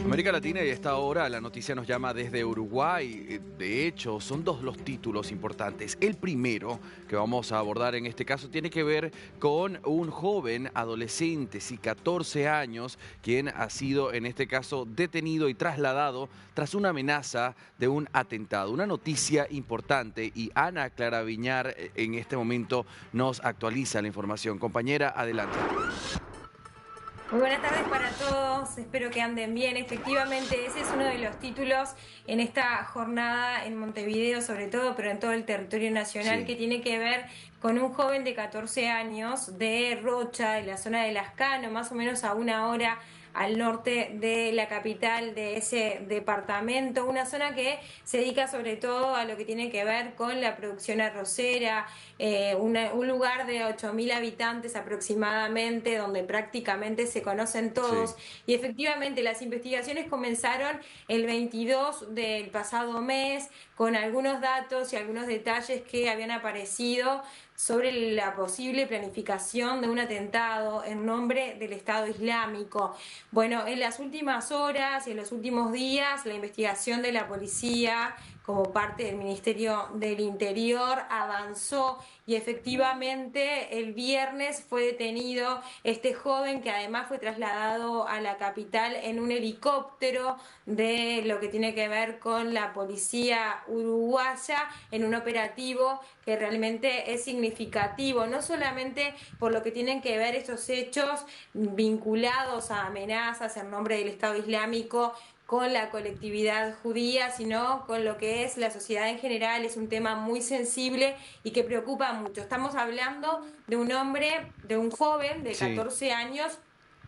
América Latina y a esta hora la noticia nos llama desde Uruguay. De hecho, son dos los títulos importantes. El primero que vamos a abordar en este caso tiene que ver con un joven adolescente, sí, 14 años, quien ha sido en este caso detenido y trasladado tras una amenaza de un atentado. Una noticia importante y Ana Clara Viñar en este momento nos actualiza la información. Compañera, adelante. Muy buenas tardes para todos, espero que anden bien. Efectivamente, ese es uno de los títulos en esta jornada en Montevideo, sobre todo, pero en todo el territorio nacional, Sí. que tiene que ver con un joven de 14 años de Rocha, de la zona de Lascano, más o menos a una hora al norte de la capital de ese departamento, una zona que se dedica sobre todo a lo que tiene que ver con la producción arrocera, un lugar de 8.000 habitantes aproximadamente, donde prácticamente se conocen Sí. todos, y efectivamente las investigaciones comenzaron el 22 del pasado mes, con algunos datos y algunos detalles que habían aparecido sobre la posible planificación de un atentado en nombre del Estado Islámico. Bueno, en las últimas horas y en los últimos días, la investigación de la policía como parte del Ministerio del Interior avanzó y efectivamente el viernes fue detenido este joven, que además fue trasladado a la capital en un helicóptero de lo que tiene que ver con la policía uruguaya, en un operativo que realmente es significativo, no solamente por lo que tienen que ver estos hechos vinculados a amenazas en nombre del Estado Islámico con la colectividad judía, sino con lo que es la sociedad en general. Es un tema muy sensible y que preocupa mucho. Estamos hablando de un hombre, de un joven de Sí. 14 años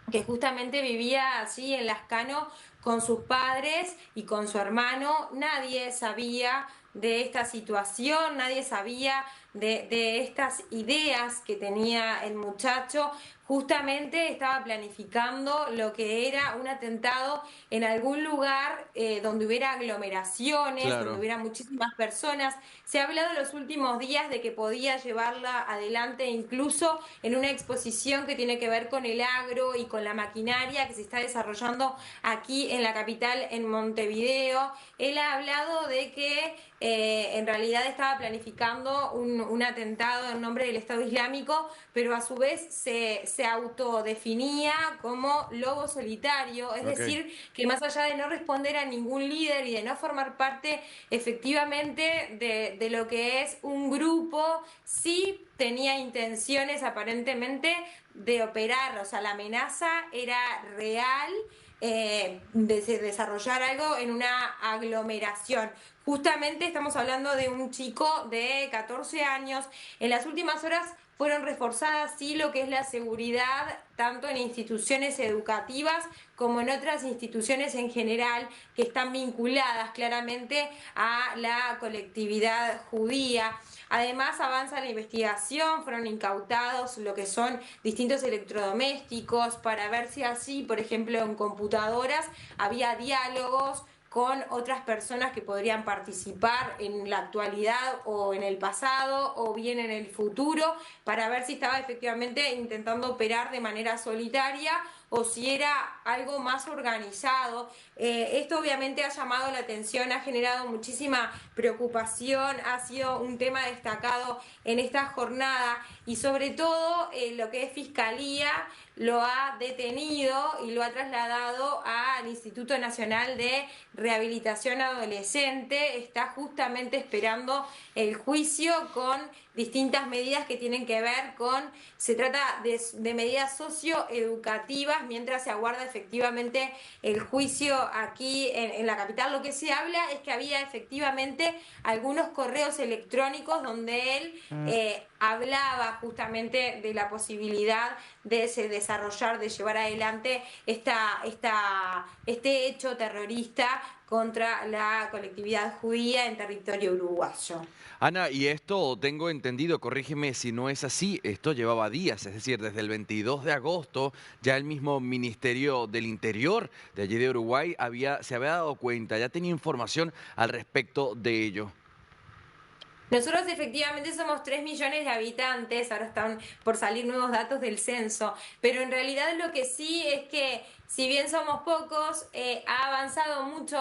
que justamente vivía allí en Lascano con sus padres y con su hermano. Nadie sabía de esta situación, nadie sabía de estas ideas que tenía el muchacho. Justamente estaba planificando lo que era un atentado en algún lugar donde hubiera aglomeraciones, donde Claro. hubiera muchísimas personas. Se ha hablado en los últimos días de que podía llevarla adelante incluso en una exposición que tiene que ver con el agro y con la maquinaria que se está desarrollando aquí en la capital, en Montevideo. Él ha hablado de que en realidad estaba planificando un atentado en nombre del Estado Islámico, pero a su vez se autodefinía como lobo solitario, es Ok. decir, que más allá de no responder a ningún líder y de no formar parte efectivamente de lo que es un grupo, sí tenía intenciones aparentemente de operar, o sea, la amenaza era real, de desarrollar algo en una aglomeración. Justamente estamos hablando de un chico de 14 años. En las últimas horas fueron reforzadas, sí, lo que es la seguridad, tanto en instituciones educativas como en otras instituciones en general que están vinculadas claramente a la colectividad judía. Además avanza la investigación, fueron incautados lo que son distintos electrodomésticos para ver si así, por ejemplo, en computadoras había diálogos con otras personas que podrían participar en la actualidad o en el pasado o bien en el futuro, para ver si estaba efectivamente intentando operar de manera solitaria o si era algo más organizado. Esto obviamente ha llamado la atención, ha generado muchísima preocupación, ha sido un tema destacado en esta jornada y sobre todo lo que es Fiscalía lo ha detenido y lo ha trasladado al Instituto Nacional de Rehabilitación Adolescente. Está justamente esperando el juicio con distintas medidas que tienen que ver con, se trata de medidas socioeducativas, mientras se aguarda efectivamente el juicio aquí en la capital. Lo que se habla es que había efectivamente algunos correos electrónicos donde él hablaba justamente de la posibilidad de desarrollar, de llevar adelante este hecho terrorista contra la colectividad judía en territorio uruguayo. Ana, y esto tengo entendido, corrígeme si no es así, esto llevaba días, es decir, desde el 22 de agosto ya el mismo Ministerio del Interior de allí de Uruguay se había dado cuenta, ya tenía información al respecto de ello. Nosotros efectivamente somos 3 millones de habitantes, ahora están por salir nuevos datos del censo, pero en realidad lo que sí es que si bien somos pocos, ha avanzado mucho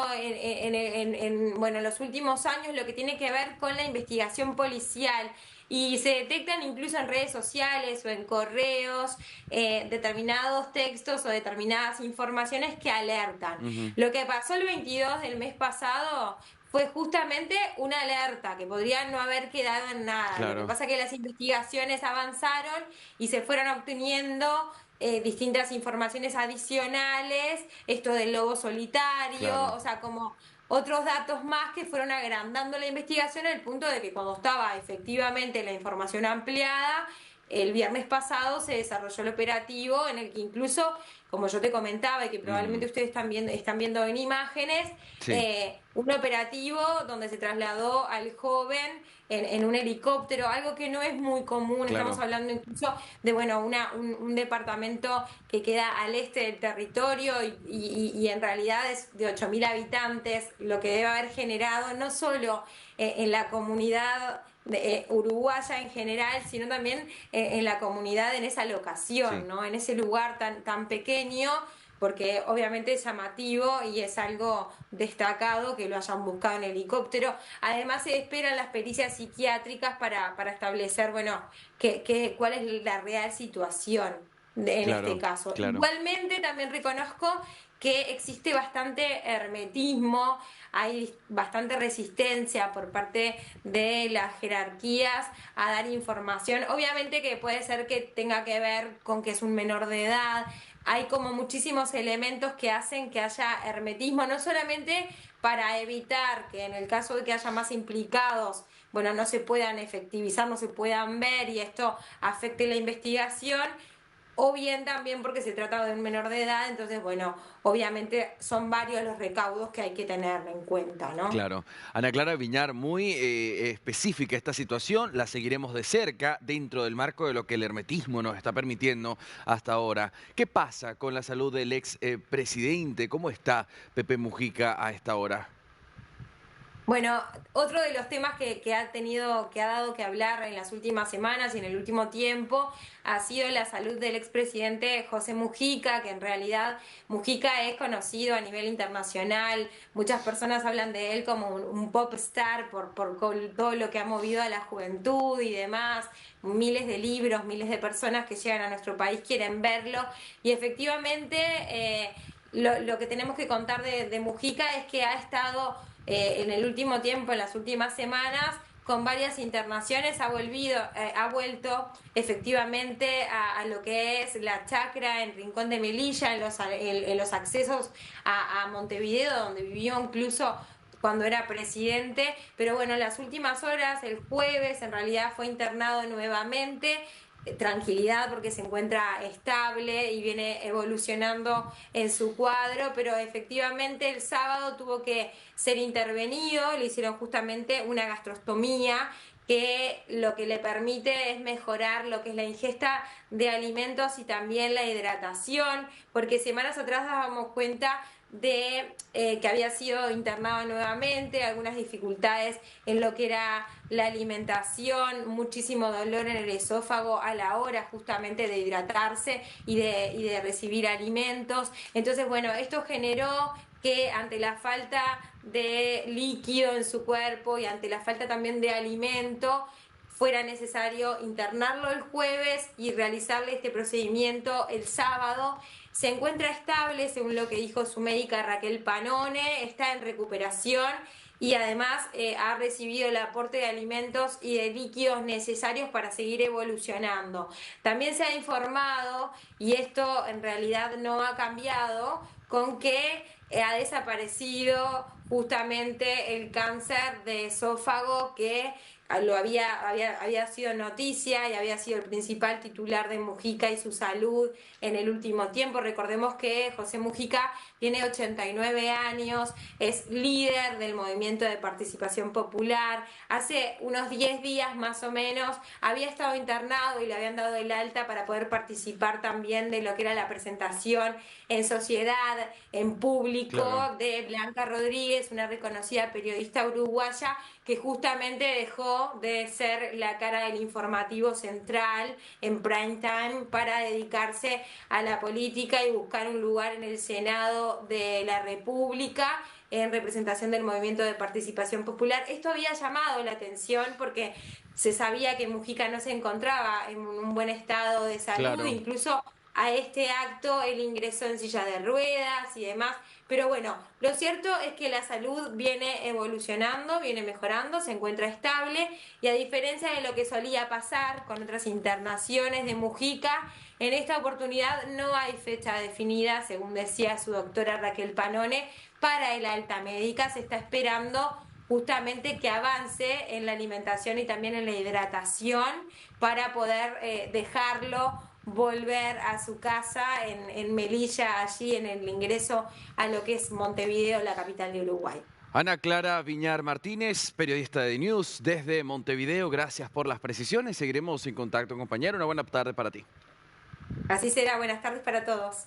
bueno, en los últimos años lo que tiene que ver con la investigación policial. Y se detectan incluso en redes sociales o en correos determinados textos o determinadas informaciones que alertan. Ujú, Lo que pasó el 22 del mes pasado fue justamente una alerta que podría no haber quedado en nada. Lo que claro, pasa es que las investigaciones avanzaron y se fueron obteniendo distintas informaciones adicionales, esto del lobo solitario, claro, o sea, como otros datos más que fueron agrandando la investigación al punto de que cuando estaba efectivamente la información ampliada, el viernes pasado se desarrolló el operativo en el que incluso, como yo te comentaba y que ujú, probablemente ustedes están viendo en imágenes, sí, un operativo donde se trasladó al joven en un helicóptero, algo que no es muy común, estamos claro, hablando incluso de, bueno, un departamento que queda al este del territorio y en realidad es de 8.000 habitantes, lo que debe haber generado no solo en la comunidad uruguaya en general, sino también en la comunidad en esa sí, locación, ¿no? En ese lugar tan pequeño, porque obviamente es llamativo y es algo destacado que lo hayan buscado en helicóptero. Además se esperan las pericias psiquiátricas para establecer, bueno, cuál es la real situación en este claro, caso. claro, Igualmente también reconozco que existe bastante hermetismo, hay bastante resistencia por parte de las jerarquías a dar información. Obviamente que puede ser que tenga que ver con que es un menor de edad. Hay como muchísimos elementos que hacen que haya hermetismo, no solamente para evitar que en el caso de que haya más implicados, bueno, no se puedan efectivizar, no se puedan ver y esto afecte la investigación, o bien también porque se trata de un menor de edad, entonces, bueno, obviamente son varios los recaudos que hay que tener en cuenta, ¿no? claro. Ana Clara Viñar, muy específica esta situación, la seguiremos de cerca dentro del marco de lo que el hermetismo nos está permitiendo hasta ahora. ¿Qué pasa con la salud del ex presidente? ¿Cómo está Pepe Mujica a esta hora? Bueno, otro de los temas que ha dado que hablar en las últimas semanas y en el último tiempo ha sido la salud del expresidente José Mujica, que en realidad Mujica es conocido a nivel internacional. Muchas personas hablan de él como un pop star por todo lo que ha movido a la juventud y demás. Miles de libros, miles de personas que llegan a nuestro país quieren verlo. Y efectivamente, lo que tenemos que contar de Mujica es que ha estado en el último tiempo, en las últimas semanas, con varias internaciones, ha vuelto efectivamente a lo que es la chacra en Rincón de Melilla, en los accesos a Montevideo, donde vivió incluso cuando era presidente, pero bueno, en las últimas horas, el jueves, en realidad fue internado nuevamente, tranquilidad porque se encuentra estable y viene evolucionando en su cuadro, pero efectivamente el sábado tuvo que ser intervenido, le hicieron justamente una gastrostomía que lo que le permite es mejorar lo que es la ingesta de alimentos y también la hidratación, porque semanas atrás dábamos cuenta de que había sido internado nuevamente, algunas dificultades en lo que era la alimentación, muchísimo dolor en el esófago a la hora justamente de hidratarse y de recibir alimentos. Entonces, bueno, esto generó que ante la falta de líquido en su cuerpo y ante la falta también de alimento, fuera necesario internarlo el jueves y realizarle este procedimiento el sábado. Se encuentra estable, según lo que dijo su médica Raquel Panone, está en recuperación y además ha recibido el aporte de alimentos y de líquidos necesarios para seguir evolucionando. También se ha informado, y esto en realidad no ha cambiado, con que ha desaparecido justamente el cáncer de esófago que había sido noticia y había sido el principal titular de Mujica y su salud en el último tiempo. Recordemos que José Mujica tiene 89 años, es líder del movimiento de participación popular. Hace unos 10 días más o menos había estado internado y le habían dado el alta para poder participar también de lo que era la presentación en sociedad, en Claro. público, de Blanca Rodríguez, una reconocida periodista uruguaya que justamente dejó dejó de ser la cara del informativo central en prime time para dedicarse a la política y buscar un lugar en el Senado de la República en representación del Movimiento de Participación Popular. Esto había llamado la atención porque se sabía que Mujica no se encontraba en un buen estado de salud, Claro. incluso a este acto él ingresó en silla de ruedas y demás. Pero bueno, lo cierto es que la salud viene evolucionando, viene mejorando, se encuentra estable y a diferencia de lo que solía pasar con otras internaciones de Mujica, en esta oportunidad no hay fecha definida, según decía su doctora Raquel Panone, para el alta médica. Se está esperando justamente que avance en la alimentación y también en la hidratación para poder dejarlo volver a su casa en Melilla, allí en el ingreso a lo que es Montevideo, la capital de Uruguay. Ana Clara Viñar Martínez, periodista de News desde Montevideo, gracias por las precisiones. Seguiremos en contacto, compañero. Una buena tarde para ti. Así será, buenas tardes para todos.